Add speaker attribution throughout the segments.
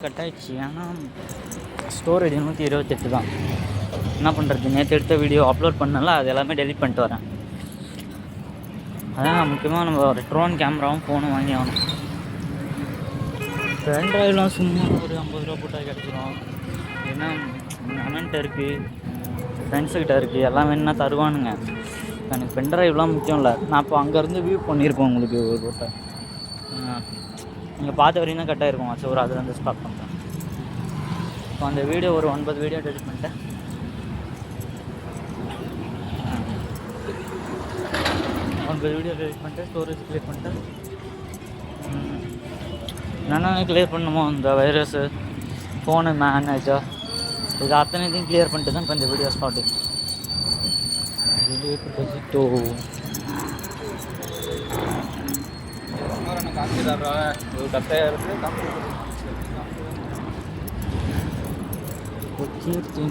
Speaker 1: Cut ஆயிடுச்சு. ஏன்னா storage 128 தான். என்ன பண்ணுறது, நேற்று எடுத்த வீடியோ அப்லோட் பண்ணல, அது எல்லாமே டெலிட் பண்ணிட்டு வரேன். அதான் முக்கியமாக நம்ம ஒரு ட்ரோன் கேமராவும் ஃபோனும் வாங்கி ஆகணும். பென்ட்ரைவ்லாம் சும்மா ஒரு 50 ரூபா போட்டால் கிடச்சிரும். ஏன்னா அண்ணன்ட்ட இருக்குது, ஃப்ரெண்ட்ஸுக்கிட்ட இருக்குது, எல்லாம் வேணுன்னா தருவானுங்க. எனக்கு பென்ட்ரைவ்லாம் முக்கியம் இல்லை. நான் இப்போ அங்கேருந்து வியூ பண்ணியிருப்பேன் உங்களுக்கு ஒரு போட்டை. நீங்கள் பார்த்த வரையும் தான் கட்டாக இருக்கும். சரி, ஒரு அதுலேருந்து ஸ்டார்ட் பண்ணுறேன். இப்போ அந்த வீடியோ ஒரு 9 வீடியோ டெலிட் பண்ணிட்டேன். 9 வீடியோ டெலிட் பண்ணிட்டேன். ஸ்டோரேஜ் கிளியர் பண்ணிட்டேன். என்னென்ன கிளியர் பண்ணுமோ இந்த வைரஸு, ஃபோனு மேனேஜர், இது அத்தனைத்தையும் கிளியர் பண்ணிட்டு தான் இப்போ இந்த வீடியோ ஸ்டார்டிங்.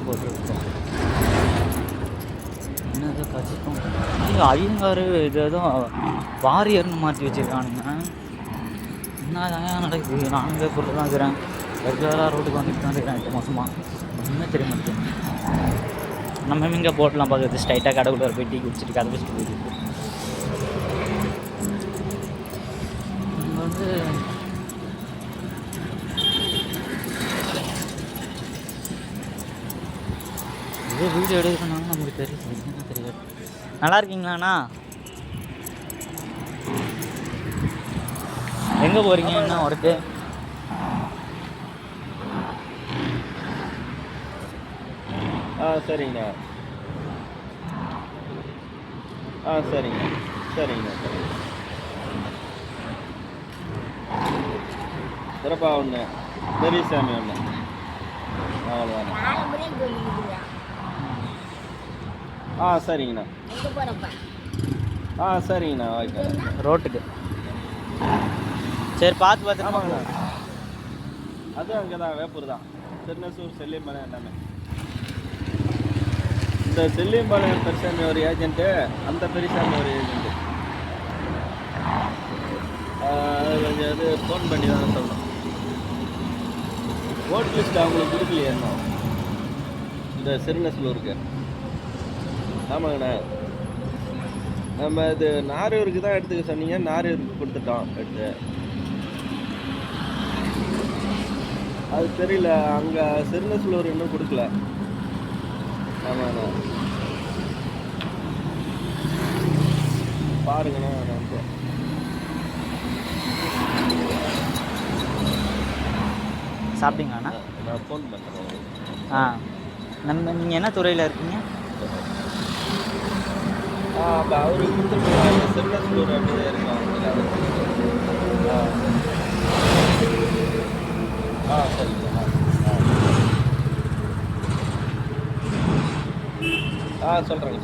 Speaker 1: போட்டுருக்கோம். என்னது கச்சிக்கும் ஐயங்காரு இது எதுவும் வாரியர்னு மாற்றி வச்சுருக்கானுங்க. என்ன தாங்க நடக்குது? நானும் பொருள் தான் இருக்கிறேன். ரெகுலராக ரோட்டுக்கு வந்துட்டு தான் இருக்கிறேன். 8 மாதமாக ஒன்றுமே தெரிய மாட்டேன். நம்ம இங்கே போட்டெலாம் பார்க்குறது ஸ்ட்ரைட்டாக கடைக்குள்ளே போய் டீ குடிச்சிட்டு கதை வச்சுட்டு போயிட்டு இங்கே வந்து இதே வீடியோ எடுக்கணும்னாலும் நமக்கு தெரியுது. என்ன தெரியாது. நல்லா இருக்கீங்களாண்ணா? எங்கே போகிறீங்க? என்ன ஒர்க்கு?
Speaker 2: சரிங்கண்ணா. சரிங்க சரிங்கண்ணா. சரிங்க. சிறப்பா ஒன்று பெரியசாமி ஒன்று அவ்வளோதாண்ணா. சரிங்கண்ணா. சரிங்கண்ணா. ஓகே.
Speaker 1: ரோட்டுக்கு சரி, பார்த்து பார்த்துருமாங்கண்ணா.
Speaker 2: அது அங்கே தான் வேப்பூர் தான். திருநெசூர் செல்லியம்பாளையம் எல்லாமே. இந்த செல்லியம்பாளையம் பெரியசாமி ஒரு ஏஜென்ட்டு, அந்த பெரியசாமி ஒரு ஏஜென்ட்டு. கொஞ்சம் இது ஃபோன் பண்ணி தான் சொல்லணும். ஓட் லிஸ்ட் அவங்களுக்கு கொடுக்கலையே இன்னும் இந்த திருநெசூருக்கு. ஆமாங்கண்ணா. நம்ம இது நாரூருக்கு தான் எடுத்துக்க சொன்னீங்க. நாரூருக்கு கொடுத்துட்டோம் எடுத்து. அது தெரியல, அங்கே திருநெசூர் இன்னும் கொடுக்கல. ஆமாண்ணா. பாருங்கண்ணா.
Speaker 1: சாப்பிட்டீங்களாண்ணா?
Speaker 2: நான் ஃபோன் பண்ணுறேன்.
Speaker 1: நீங்கள் என்ன துறையில் இருக்கீங்க?
Speaker 2: அப்போ அவருக்கு கொடுத்துருக்காங்க. திருநெசூர் அப்படியே இருக்காங்க. சரிங்கண்ணா. சொல்கிறேங்க.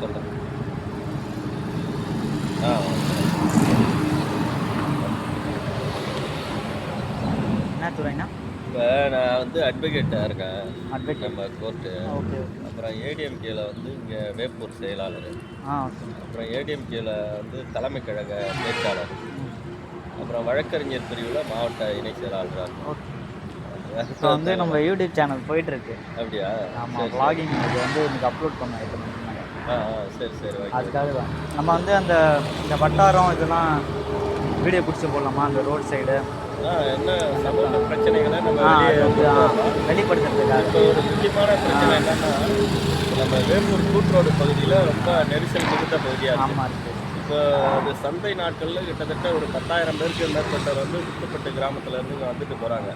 Speaker 1: என்ன துறைண்ணா?
Speaker 2: இப்போ நான் வந்து அட்வொகேட்டாக இருக்கேன்.
Speaker 1: அட்வொகேட்
Speaker 2: நம்ம கோர்ட்டு.
Speaker 1: ஓகே.
Speaker 2: அப்புறம் ஏடிஎம்கேல வந்து இங்கே வேப்பூர் செயலாளர். அப்புறம் ஏடிஎம்கேல வந்து தலைமை கழக பேச்சாளர். அப்புறம் வழக்கறிஞர் பிரிவில் மாவட்ட இணை செயலாளர்.
Speaker 1: இப்போ வந்து நம்ம யூடியூப் சேனல் போயிட்டுருக்கு.
Speaker 2: அப்படியா?
Speaker 1: ஆமாம், vlogging இது வந்து இன்னைக்கு அப்லோட் பண்ணோம்.
Speaker 2: சரி.
Speaker 1: அதுக்காக தான் நம்ம வந்து இந்த வட்டாரம் இதெல்லாம் வீடியோ பிடிச்சி போடலாமா? அந்த ரோட் சைடு
Speaker 2: என்ன சமூக பிரச்சனைகளை நம்ம
Speaker 1: வெளிப்படுத்துறதுக்காக.
Speaker 2: இப்போ ஒரு முக்கியமான பிரச்சனை என்னன்னா, நம்ம வேப்பூர் கூட்ரோடு பகுதியில் ரொம்ப நெரிசல் மிகுந்த பகுதியாக இருக்குது. இப்போ அது சந்தை நாட்களில் கிட்டத்தட்ட ஒரு 10,000 பேருக்கு மேற்பட்டவர் வந்து சுத்தப்பட்டு கிராமத்துலேருந்து இங்கே வந்துட்டு போகிறாங்க.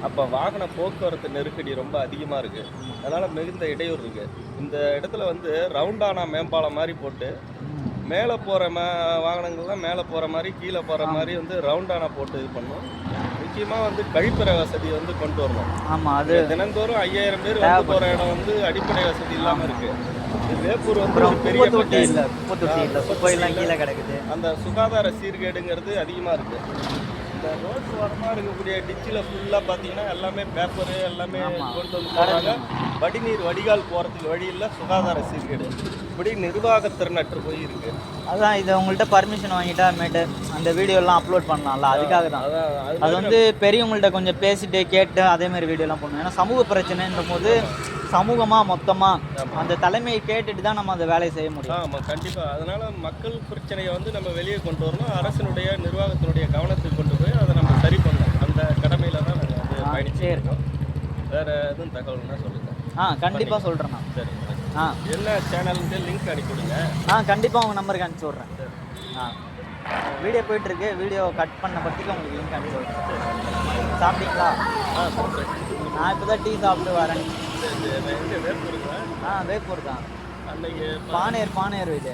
Speaker 2: அப்போ வாகன போக்குவரத்து நெருக்கடி ரொம்ப அதிகமாக இருக்குது. அதனால் மிகுந்த இடையூறு இருக்குது. இந்த இடத்துல வந்து ரவுண்டானா மேம்பாலம் மாதிரி போட்டு மேலே போகிற வாகனங்கள்லாம் மேலே போகிற மாதிரி, கீழே போகிற மாதிரி வந்து ரவுண்டானா போட்டு இது பண்ணணும். முக்கியமாக வந்து கழிப்பறை வசதி வந்து கொண்டு வரணும்.
Speaker 1: ஆமாம், அது
Speaker 2: தினந்தோறும் 5000 பேர் வந்து போகிற இடம் வந்து அடிப்படை வசதி இல்லாமல் இருக்குது. வேப்பூர் வந்து ஒரு பெரிய
Speaker 1: குப்பையெல்லாம் கீழே கிடக்குது.
Speaker 2: அந்த சுகாதார சீர்கேடுங்கிறது அதிகமாக இருக்குது. இந்த ரோட் ஓரமாக இருக்கக்கூடிய டிச்சில் ஃபுல்லாக பார்த்தீங்கன்னா எல்லாமே பேப்பரு எல்லாமே கொண்டு வந்து போகிறாங்க. வடிநீர் வடிகால் போகிறதுக்கு வழியில் சுகாதார சீர்கேடு, இப்படி நிர்வாகத்திறனற்று போய் இருக்கு.
Speaker 1: அதான் இதை உங்கள்கிட்ட பர்மிஷன் வாங்கிட்டா அப்புறமேட்டு அந்த வீடியோலாம் அப்லோட் பண்ணலாம்ல, அதுக்காக தான். அது வந்து பெரியவங்கள்ட்ட கொஞ்சம் பேசிட்டு கேட்டு அதேமாதிரி வீடியோலாம் பண்ணுவோம். ஏன்னா சமூக பிரச்சனைன்ற போது சமூகமாக மொத்தமாக அந்த தலைமையை கேட்டுட்டு தான் நம்ம அந்த வேலையை செய்ய முடியும்.
Speaker 2: ஆமாம், கண்டிப்பாக. அதனால் மக்கள் பிரச்சனையை வந்து நம்ம வெளியே கொண்டு வரணும், அரசினுடைய நிர்வாகத்தினுடைய கவனத்துக்கு கொண்டு போய் அதை நம்ம சரி பண்ணணும். அந்த கடமையில் தான் நாங்கள் வந்து பயணிச்சே இருக்கோம். வேறு எதுவும் தகவல்னா சொல்லுங்கள்.
Speaker 1: கண்டிப்பாக சொல்கிறேன் நான்.
Speaker 2: சரி. என்ன சேனலுக்கு லிங்க் அனுப்பி கொடுங்க.
Speaker 1: கண்டிப்பாக உங்கள் நம்பருக்கு அனுப்பிச்சி விட்றேன். வீடியோ போயிட்டுருக்கு, வீடியோ கட் பண்ண பற்றிக்கு உங்களுக்கு லிங்க் அனுப்பி விட்றேன். சாப்பிட்டீங்களா? நான் இப்போ தான் டீ சாப்பிட்டு வரேன். வேப்பூர் தான். அன்னைக்கு பானையர் இது.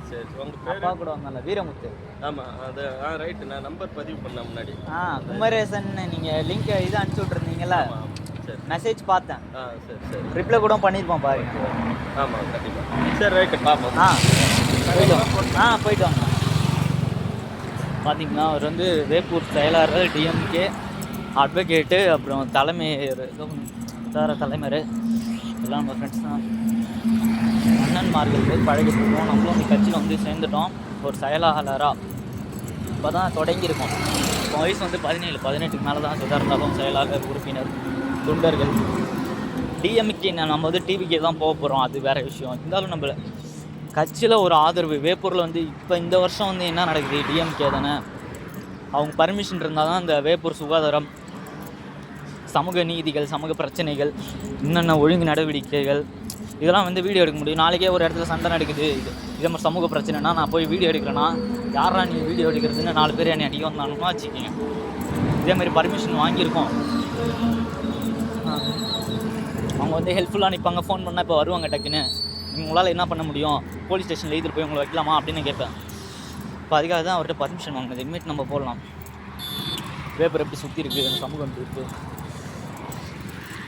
Speaker 2: சரி. உங்கள் பேர்?
Speaker 1: அப்பா கூட வந்தால வீரமுத்து.
Speaker 2: ஆமாம், அது ரைட்டு. நான் நம்பர் பதிவு பண்ண முன்னாடி.
Speaker 1: குமரேசன் நீங்கள் லிங்க் இது அனுப்பிச்சி விட்ருந்தீங்களா? மெசேஜ் பார்த்தேன்.
Speaker 2: சரி.
Speaker 1: ரிப்ளை கூட பண்ணியிருப்போம் பாருங்க.
Speaker 2: ஆமாம், கண்டிப்பாக. சரி, ரைட்டு, பார்ப்போம்.
Speaker 1: போயிட்டு வாங்க. பார்த்தீங்கன்னா அவர் வந்து வேப்பூர் செயலாளர், டிஎம்கே அட்வொகேட்டு, அப்புறம் தலைவர் எல்லாம் நம்ம ஃப்ரெண்ட்ஸ் தான். அண்ணன்மார்கள் போய் பழகிட்டு இருக்கோம். நம்மளும் இந்த கட்சியில் வந்து சேர்ந்துட்டோம் ஒரு செயலாளராக. இப்போ தான் தொடங்கியிருக்கோம். இப்போ வயசு வந்து 17-18க்கு மேலே தான் இருந்தாலும் செயலாளர், உறுப்பினர், தொண்டர்கள். டிஎம்கே நம்ம வந்து டிவிக்கே தான் போக போகிறோம், அது வேறு விஷயம். இருந்தாலும் நம்ம கட்சியில் ஒரு ஆதரவு. வேப்பூரில் வந்து இப்போ இந்த வருஷம் வந்து என்ன நடக்குது, டிஎம்கே தானே, அவங்க பர்மிஷன் இருந்தால் தான் இந்த வேப்பூர் சுகாதாரம், சமூக நீதிகள், சமூக பிரச்சனைகள், என்னென்ன ஒழுங்கு நடவடிக்கைகள் இதெல்லாம் வந்து வீடியோ எடுக்க முடியும். நாளைக்கே ஒரு இடத்துல சண்டை நடக்குது, இதே மாதிரி சமூக பிரச்சனைனா நான் போய் வீடியோ எடுக்கிறேன்னா யாரா நீ வீடியோ எடுக்கிறதுன்னு 4 பேர் என்னை அடிக்க வந்தானுமா வச்சுக்கிங்க. இதேமாதிரி பர்மிஷன் வாங்கியிருக்கோம். அவங்க வந்து ஹெல்ப்ஃபுல்லாக நிற்பாங்க. ஃபோன் பண்ணால் இப்போ வருவாங்க டக்குன்னு. உங்களால் என்ன பண்ண முடியும், போலீஸ் ஸ்டேஷனில் எழுதிட்டு போய் உங்களை வைக்கலாமா அப்படின்னு கேட்பேன். இப்போ அதுக்காக தான் அவர்கிட்ட பர்மிஷன் வாங்கினது. இனிமேட்டு நம்ம போடலாம். பேப்பர் எப்படி சுற்றி இருக்குது, அந்த சமூகம் எப்படி இருக்குது,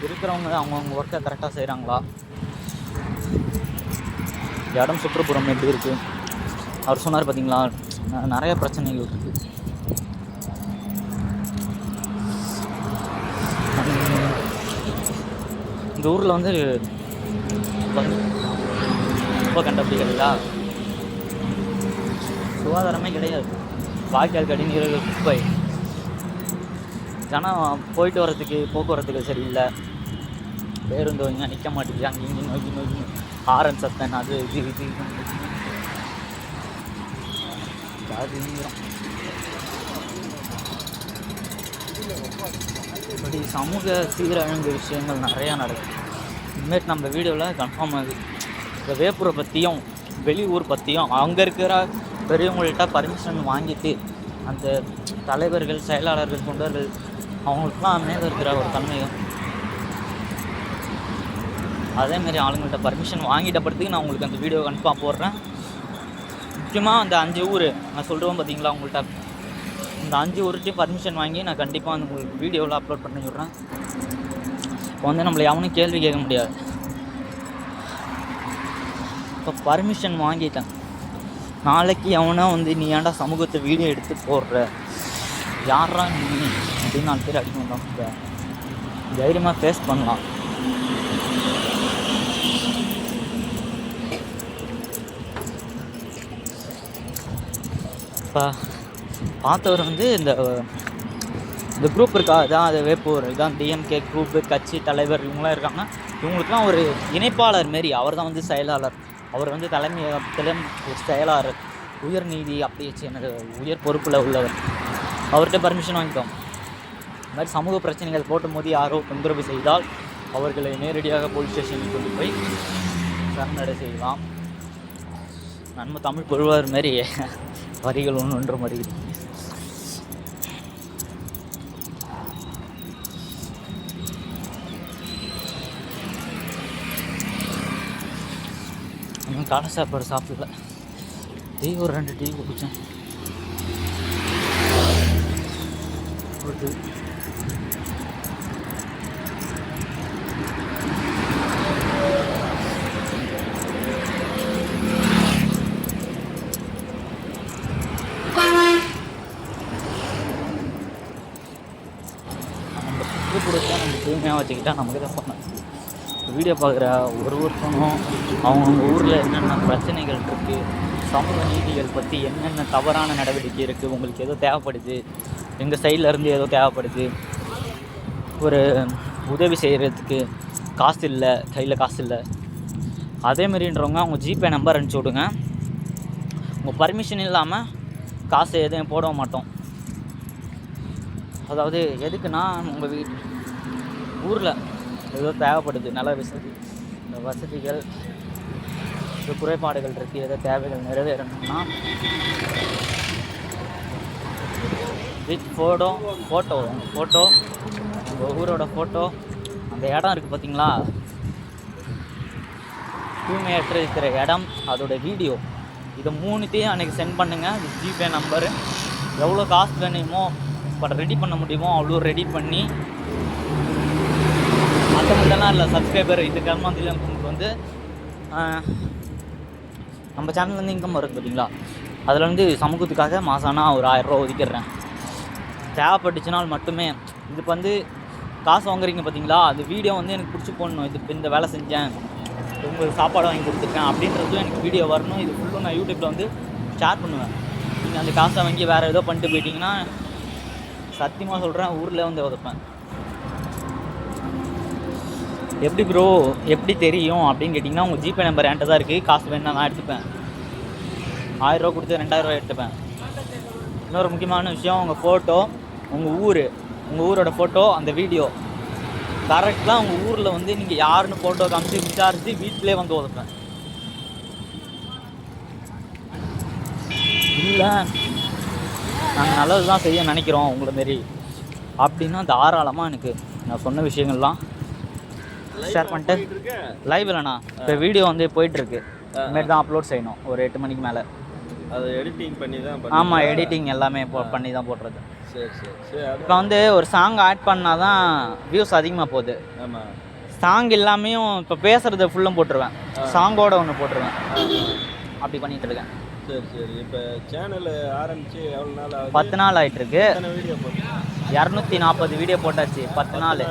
Speaker 1: இருக்கிறவங்க அவங்கவுங்க ஒர்க்கை கரெக்டாக செய்கிறாங்களா, இடம் சுற்றுப்புறம் எப்படி இருக்குது. அவர் சொன்னார் பார்த்தீங்களா, நிறைய பிரச்சனைகள் இருக்குது. இந்த ஊரில் வந்து ரொம்ப கண்டுபிடிக்கிறதா சுகாதாரமே கிடையாது. வாய்க்கால் கடிநீர்கள், குப்பை, ஜனம் போயிட்டு வரத்துக்கு போக்குவரத்துக்கு சரியில்லை. பேருந்து இங்கே நிற்க மாட்டேங்குது, அங்கே இங்கே நோக்கி ஹாரன் சத்தன், அது இது இப்படி சமூக சீரழிந்த விஷயங்கள் நிறையா நடக்குது. இனிமேட்டு நம்ம வீடியோவில் கன்ஃபார்ம் ஆகுது. இந்த வேப்பூரை பற்றியும் வெளியூர் பற்றியும் அங்கே இருக்கிற பெரியவங்கள்ட்ட பர்மிஷன் வாங்கிட்டு அந்த தலைவர்கள், செயலாளர்கள், தொண்டர்கள் அவங்களுக்குலாம் மேலே இருக்கிற ஒரு தன்மையும் அதேமாரி ஆளுங்கள்ட்ட பர்மிஷன் வாங்கிட்ட படத்துக்கு நான் உங்களுக்கு அந்த வீடியோ கண்டிப்பாக போடுறேன். முக்கியமாக அந்த 5 ஊர் நான் சொல்கிறேன் பார்த்தீங்களா, உங்கள்கிட்ட இந்த 5 ஊர்கிட்டையும் பர்மிஷன் வாங்கி நான் கண்டிப்பாக அந்த உங்களுக்கு வீடியோவில் அப்லோட் பண்ணி விட்றேன். இப்போ வந்து நம்மளை எவனும் கேள்வி கேட்க முடியாது. இப்போ பர்மிஷன் வாங்கிட்டேன். நாளைக்கு எவனோ வந்து நீ ஏன்டா சமூகத்தை வீடியோ எடுத்து போடுற, யாரா நீ அப்படின்னு 4 பேர் அடிக்க மாட்டோம். தைரியமாக ஃபேஸ் பண்ணலாம். இப்போ பார்த்தவர் வந்து இந்த குரூப் இருக்கா, இதான் அது வேப்பூர், இதான் டிஎம்கே குரூப்பு, கட்சி தலைவர் இவங்களாம் இருக்காங்க. இவங்களுக்குலாம் ஒரு இணைப்பாளர் மாரி அவர் தான் வந்து செயலாளர். அவர் வந்து தலைமையகத்திலும் ஒரு செயலாளர், உயர் நீதி அப்படியே எனக்கு உயர் பொறுப்பில் உள்ளவர். அவர்கிட்ட பர்மிஷன் வாங்கிட்டோம். இந்த மாதிரி சமூக பிரச்சனைகள் போட்டும் போது யாரோ தொந்தரவு செய்தால் அவர்களை நேரடியாக போலீஸ் ஸ்டேஷனுக்கு கொண்டு போய் சரணடை செய்யலாம். நம்ம தமிழ் புழுவார் மாரி வரிகள் ஒன்று வருகிறது. இன்னும் காலை சாப்பாடு சாப்பிடல. டீ ஒரு 2 டீ குடித்தேன். நம்ம சுற்றுப்புறத்தை நம்ம தூய்மையாக வச்சுக்கிட்டா நமக்கு தான் பண்ணணும். வீடியோ பார்க்குற ஒருத்தனும் அவங்கவுங்க ஊரில் என்னென்ன பிரச்சனைகள் இருக்குது, சமூக நீதிகள் பற்றி என்னென்ன தவறான நடவடிக்கை இருக்குது, உங்களுக்கு ஏதோ தேவைப்படுது, எங்கள் சைட்லேருந்து ஏதோ தேவைப்படுது, ஒரு உதவி செய்கிறதுக்கு காசு இல்லை, கையில் காசு இல்லை, அதேமாரின்றவங்க அவங்க ஜிபே நம்பர் அனுப்பிச்சி விடுங்க. உங்கள் பர்மிஷன் இல்லாமல் காசு எதுவும் போட மாட்டோம். அதாவது எதுக்குன்னா உங்கள் ஊரில் ஏதோ தேவைப்படுது, நல்ல வசதிகள், குறைபாடுகள் இருக்குது, ஏதோ தேவைகள் நிறைவேறணும்னா வித் ஃபோட்டோ உங்கள் ஊரோட ஃபோட்டோ, அந்த இடம் இருக்குது பார்த்தீங்களா, தூய்மையற்ற இருக்கிற இடம், அதோட வீடியோ, இதை 3த்தையும் அன்றைக்கி சென்ட் பண்ணுங்கள். ஜிபே நம்பரு எவ்வளோ காசு வேணுமோ ரெடி பண்ண முடியுமோ அவ்வளோ ரெடி பண்ணி, மற்றவங்கள்லாம் இல்லை சப்ஸ்கிரைபர் இது கர்மாந்தில் உங்களுக்கு வந்து நம்ம சேனல்லேருந்து இன்கம் வருது பார்த்தீங்களா, அதில் வந்து சமூகத்துக்காக மாதம்னா ஒரு 1000 ரூபா ஒதுக்கிடுறேன். தேவைப்பட்டுச்சுனால் மட்டுமே. இதுக்கு வந்து காசு வாங்குறீங்க பார்த்தீங்களா, அது வீடியோ வந்து எனக்கு பிடிச்சி போடணும். இது இப்போ இந்த வேலை செஞ்சேன், உங்களுக்கு சாப்பாடு வாங்கி கொடுத்துருக்கேன் அப்படின்றதும் எனக்கு வீடியோ வரணும். இது ஃபுல்லும் நான் யூடியூப்பில் வந்து ஷேர் பண்ணுவேன். நீங்கள் அந்த காசை வாங்கி வேறு ஏதோ பண்ணிட்டு போயிட்டீங்கன்னா சத்தியமாக சொல்கிறேன் ஊரில் வந்து உதப்பேன். எப்படி ப்ரோ எப்படி தெரியும் அப்படின்னு கேட்டிங்கன்னா, உங்கள் ஜிபே நம்பர் என்கிட்ட தான் இருக்குது. காசு வேணுன்னா நான் எடுத்துப்பேன். 1000 ரூபா கொடுத்து 2000 ரூபா எடுத்துப்பேன். இன்னொரு முக்கியமான விஷயம், உங்கள் ஃபோட்டோ, உங்கள் ஊரோட ஃபோட்டோ, அந்த வீடியோ கரெக்டாக உங்கள் ஊரில் வந்து நீங்கள் யாருன்னு ஃபோட்டோ காமிச்சு விசாரித்து வீட்டிலே வந்து உதப்பேன். இல்லை நாங்கள் நல்லது தான் செய்ய நினைக்கிறோம் உங்களை மாரி அப்படின்னா தாராளமாக எனக்கு நான் சொன்ன விஷயங்கள்லாம் ஷேர் பண்ணிட்டு லைவ் இல்லைண்ணா இப்போ வீடியோ வந்து போயிட்டுருக்கு. இனிமேல் தான் அப்லோட் செய்யணும் ஒரு 8 மணிக்கு மேலே.
Speaker 2: அது எடிட்டிங் பண்ணி தான்
Speaker 1: ஆமாம், எடிட்டிங் எல்லாமே பண்ணி தான் போடுறது.
Speaker 2: சரி சரி சரி.
Speaker 1: இப்போ வந்து ஒரு சாங் ஆட் பண்ணால் தான் வியூஸ் அதிகமாக போகுது.
Speaker 2: ஆமாம்,
Speaker 1: சாங் இல்லாமையும் இப்போ பேசுகிறத ஃபுல்லும் போட்டுருவேன், சாங்கோட ஒன்று போட்டுருவேன், அப்படி பண்ணிகிட்டு இருக்கேன்.
Speaker 2: சரி சரி. இப்போ சேனல் ஆரம்பித்து எவ்வளோ நாள் ஆகுது?
Speaker 1: 10 நாள் ஆகிட்டுருக்கு.
Speaker 2: வீடியோ போட்டு
Speaker 1: 240 வீடியோ போட்டாச்சு 10 நாள்.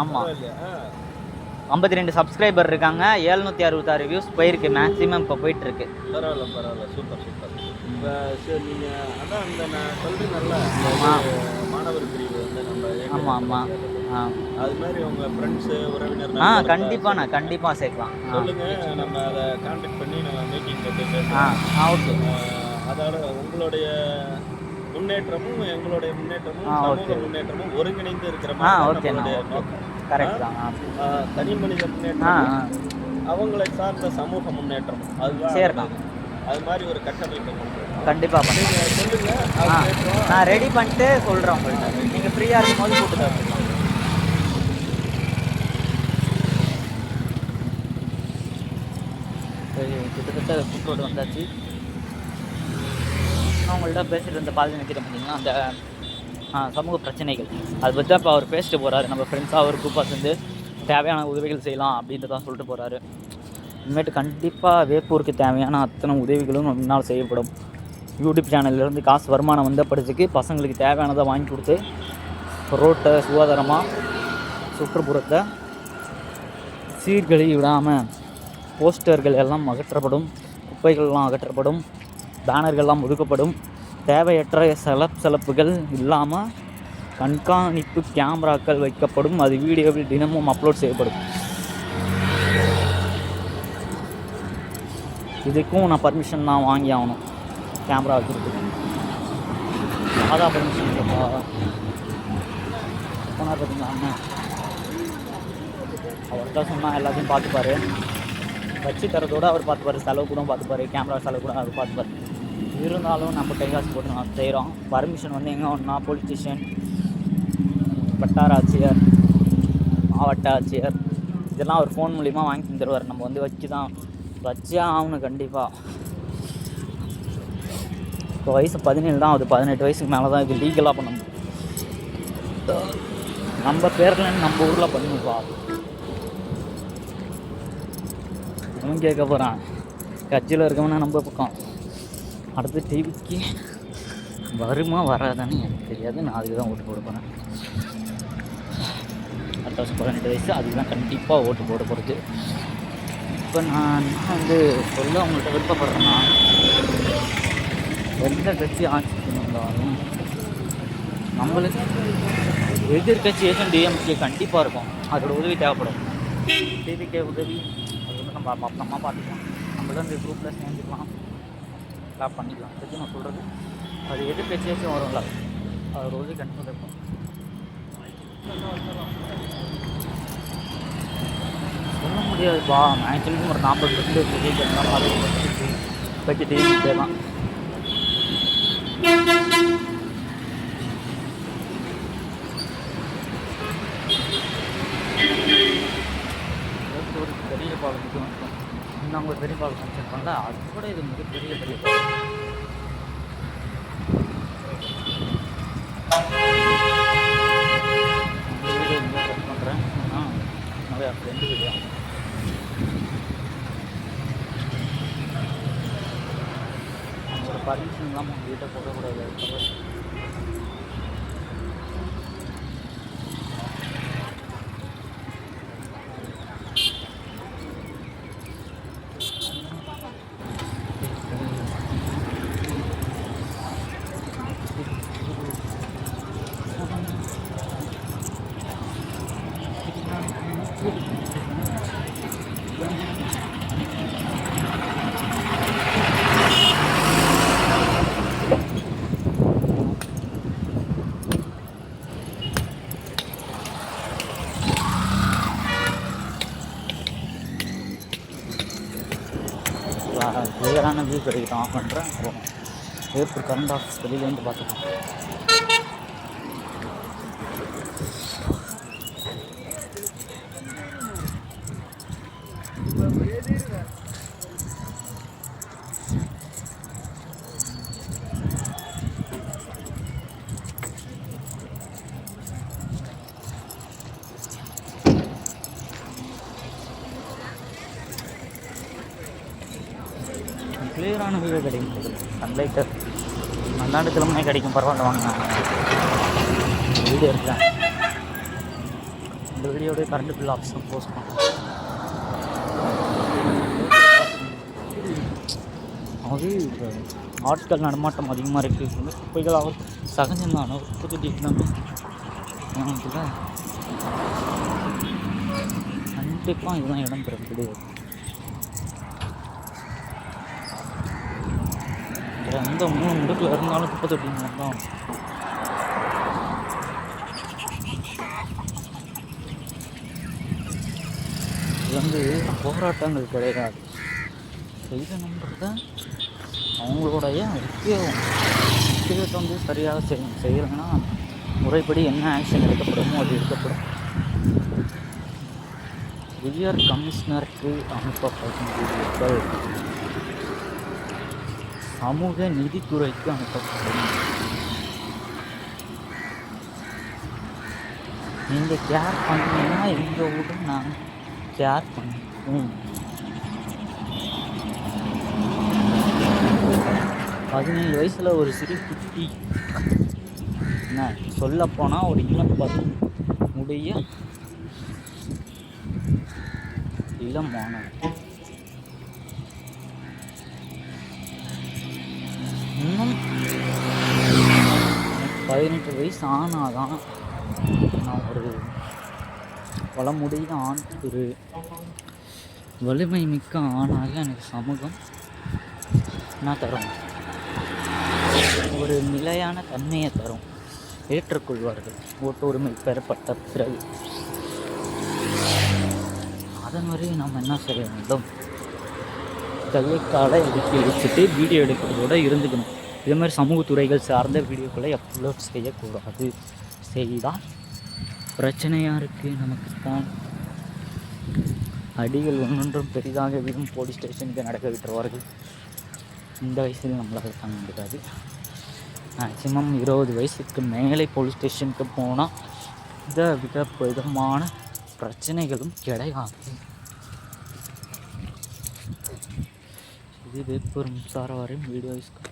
Speaker 1: ஆமாம்,
Speaker 2: இல்லையா?
Speaker 1: 52 சப்ஸ்கிரைபர் இருக்காங்க, 766 வியூஸ் போயிருக்கு, மேக்ஸிமம் இப்போ போயிட்டுருக்கு.
Speaker 2: பரவாயில்ல, சூப்பர் சூப்பர். இப்போ சரி, நீங்கள் அதான் அந்த நான் சொல்கிறீங்கல்ல மாணவர் பிரிவு வந்து நம்ம
Speaker 1: ஆமாம்
Speaker 2: அது மாதிரி உங்கள் ஃப்ரெண்ட்ஸு உறவினர்
Speaker 1: கண்டிப்பாக சேர்க்கலாம்.
Speaker 2: சொல்லுங்கள், நம்ம அதை கான்டாக்ட் பண்ணி நம்ம மீட்டிங் போட்டு
Speaker 1: ஓகே.
Speaker 2: அதோட உங்களுடைய முன்னேற்றமும் எங்களுடைய முன்னேற்றமும் சமூக முன்னேற்றமும் ஒருங்கிணைந்து இருக்கிற மாதிரி
Speaker 1: கரெக்ட் தான்.
Speaker 2: தனி மனித முன்னேற்றம், அவங்களை சார்ந்த சமூக முன்னேற்றம், அதுதான் சேரலாம். அது மாதிரி ஒரு கட்டமைப்பு
Speaker 1: கண்டிப்பாக பண்ணுங்கள். சொல்லுங்கள், நான் ரெடி பண்ணிட்டு சொல்கிறேன் உங்கள்கிட்ட. நீங்கள் ஃப்ரீயாக இருக்கும்போது கூப்பிட்டு தான் கிட்டத்தட்ட கூப்பிட்டு வந்தாச்சு. நான் உங்கள்கிட்ட பேசிட்டு இருந்த பாதி நினைக்கிறேன் பார்த்தீங்கன்னா, அந்த சமூக பிரச்சனைகள் அதை பற்றி இப்போ அவர் பேசிட்டு போகிறாரு. நம்ம ஃப்ரெண்ட்ஸாக அவர் குரூப்பாக சேர்ந்து தேவையான உதவிகள் செய்யலாம் அப்படின்ட்டு தான் சொல்லிட்டு போகிறாரு. இனிமேட்டு கண்டிப்பாக வேப்பூருக்கு தேவையான அத்தனை உதவிகளும் முன்னால் செய்யப்படும். யூடியூப் சேனல்லேருந்து காசு வருமானம் வந்தப்படுறதுக்கு பசங்களுக்கு தேவையானதை வாங்கி கொடுத்து ரோட்டை சுகாதாரமாக சுற்றுப்புறத்தை சீர்கழி விடாமல் போஸ்டர்கள் எல்லாம் அகற்றப்படும், குப்பைகள்லாம் அகற்றப்படும், பேனர்கள்லாம் ஒதுக்கப்படும், தேவையற்ற செலப்புகள் இல்லாமல் கண்காணிப்பு கேமராக்கள் வைக்கப்படும், அது வீடியோவில் தினமும் அப்லோட் செய்யப்படும். இதுக்கும் நான் பர்மிஷன் தான் வாங்கி ஆகணும். கேமரா வச்சுருக்கு அதான் பர்மிஷன் போனால் பார்த்தீங்களா அண்ணன் அவர்கிட்ட சொன்னால் எல்லாத்தையும் பார்த்துப்பார். வச்சு தரத்தோடு அவர் பார்த்துப்பார், செலவு கூட பார்த்துப்பார், கேமரா செலவு கூட அவர் பார்த்துப்பார். இருந்தாலும் நம்ம கை காசு போட்டு நான் செய்கிறோம். பர்மிஷன் வந்து எங்கே ஒன்றா போலீஸ் ஸ்டேஷன், வட்டார ஆட்சியர், மாவட்ட ஆட்சியர் இதெல்லாம் அவர் ஃபோன் மூலிமா வாங்கி தந்துடுவார். நம்ம வந்து வச்சே ஆகணும் கண்டிப்பாக. இப்போ வயசு 17 தான், அது 18 வயசுக்கு மேலே தான் இது லீகலாக பண்ண முடியும். நம்ம பேரில் நம்ம ஊரில் பண்ணுப்பா. அவன் கேட்க போகிறான், கட்சியில் இருக்கவனா நம்ம பக்கம். அடுத்து டிவிக்கு வருமா வராதான்னு எனக்கு தெரியாது, நான் அதுக்கு தான் ஓட்டு போட போகிறேன். 18 வயசு, அதுக்கு தான் கண்டிப்பாக ஓட்டு போட போகிறது. இப்போ நான் வந்து சொல்ல அவங்கள்ட்ட விருப்பப்படுறேன்னா, எந்த கட்சி ஆட்சிக்கு வந்தாலும் நம்மளுக்கு எதிர்கட்சி டிஎம்கே கண்டிப்பாக இருக்கும், அதோட உதவி தேவைப்படும். டிவிகே உதவி அது வந்து நம்ம அப்புறமா பார்த்துக்கலாம். நம்மளும் இந்த குரூப்பில் சேர்ந்துக்கலாம், எல்லாம் பண்ணிக்கலாம். அதுக்கு நான் சொல்கிறது, அது எதிர்கட்சியாச்சும் வரும்ல, அதோட உதவி கண்டிப்பாக இருக்கும். சொல்ல முடியாதுப்பா, மேக்ஸிமம் ஒரு 40% விஜய் ஜனதா, 60% இப்போக்கி டிஎம்கே தான். ஒரு பெரிய பாலத்துக்கு வந்துட்டோம். இன்னும் ஒரு பெரிய பாலம் வச்சுருப்பாங்களா, அது கூட இது மிகப்பெரிய பெரிய பாலம். வீடியோ இங்கே கட் பண்ணுறேன், ஏன்னா நிறையா ஃப்ரெண்டு வீடியோ. அவங்களோட பர்மிஷன் இல்லாமல் உங்கள் வீட்டை போடக்கூடாது. கிளியரான வியூ கிடைக்கிட்டு ஆஃப் பண்ணுறேன். அப்புறம் ஏப்ரல் கரண்ட் ஆஃபீஸ் வெளியிலேருந்து பார்த்துக்கலாம். கிளியரான வியூ கிடைக்கும், சன்லைட்டு அந்தாண்டு கிழமை கிடைக்கும். பரவாயில்ல, வாங்க வீடியோ எடுக்கிறேன். இந்த வீடியோடைய கரண்ட் பில் ஆப்ஷன் போஸ்ட் பண்ணுறேன். அது ஆட்கள் நடமாட்டம் அதிகமாக இருக்குது, குப்பைகள் அவர் சகஜம்தான். புது எல்லாமே இதில் கண்டிப்பாக இதுதான் இடம் பெறும் கிடையாது. எந்த 3 முடுக்கில் இருந்தாலும் குப்பை தொட்டிங்க தான். இது வந்து போராட்டங்கள் கிடையாது, செய்யணுன்றத அவங்களுடைய முக்கியத்தை வந்து சரியாக செய்யலைன்னா முறைப்படி என்ன ஆக்ஷன் எடுக்கப்படுமோ அது எடுக்கப்படும். உயர் கமிஷனருக்கு அனுப்பப்படும் வீடியோக்கள் சமூக நீதித்துறைக்கு அனுப்பப்படும். நீங்கள் கேர் பண்ணீங்கன்னா எங்கள் ஊரை நாங்கள் கேர் பண்ணுவோம். 17 வயசில் ஒரு சிறு குட்டி, என்ன சொல்லப்போனால் ஒரு இளம்பருடைய இளம் மாணவன், இன்னும் 18 வயசு ஆனாதான் நான் ஒரு வளமுடைய ஆண், ஒரு வலிமை மிக்க ஆணாக எனக்கு சமூகம் நான் தரும், ஒரு நிலையான தன்மையை தரும், ஏற்றுக்கொள்வார்கள் ஓட்டு உரிமை பெறப்பட்ட பிறகு. அதன் வரை நாம் என்ன செய்ய வேண்டும், கையைக்காலை ஒதுக்கி வச்சுட்டு வீடியோ எடுக்கிறதோடு இருந்துக்கணும். இதே மாதிரி சமூகத்துறைகள் சார்ந்த வீடியோக்களை அப்லோட் செய்யக்கூடாது. செய்தால் பிரச்சனையாக இருக்குது, நமக்கு தான் அடிகள் ஒன்றொன்றும் பெரிதாக விடும். போலீஸ் ஸ்டேஷனுக்கு நடக்க விட்டுருவார்கள். இந்த வயசில் நம்மளால் தாங்க முடியாது. மேக்சிமம் 20 வயசுக்கு மேலே போலீஸ் ஸ்டேஷனுக்கு போனால் இந்த விதமான பிரச்சனைகளும் கிடையாது. இது வேப்பூர் மின்சார வாரியம் வீடியோ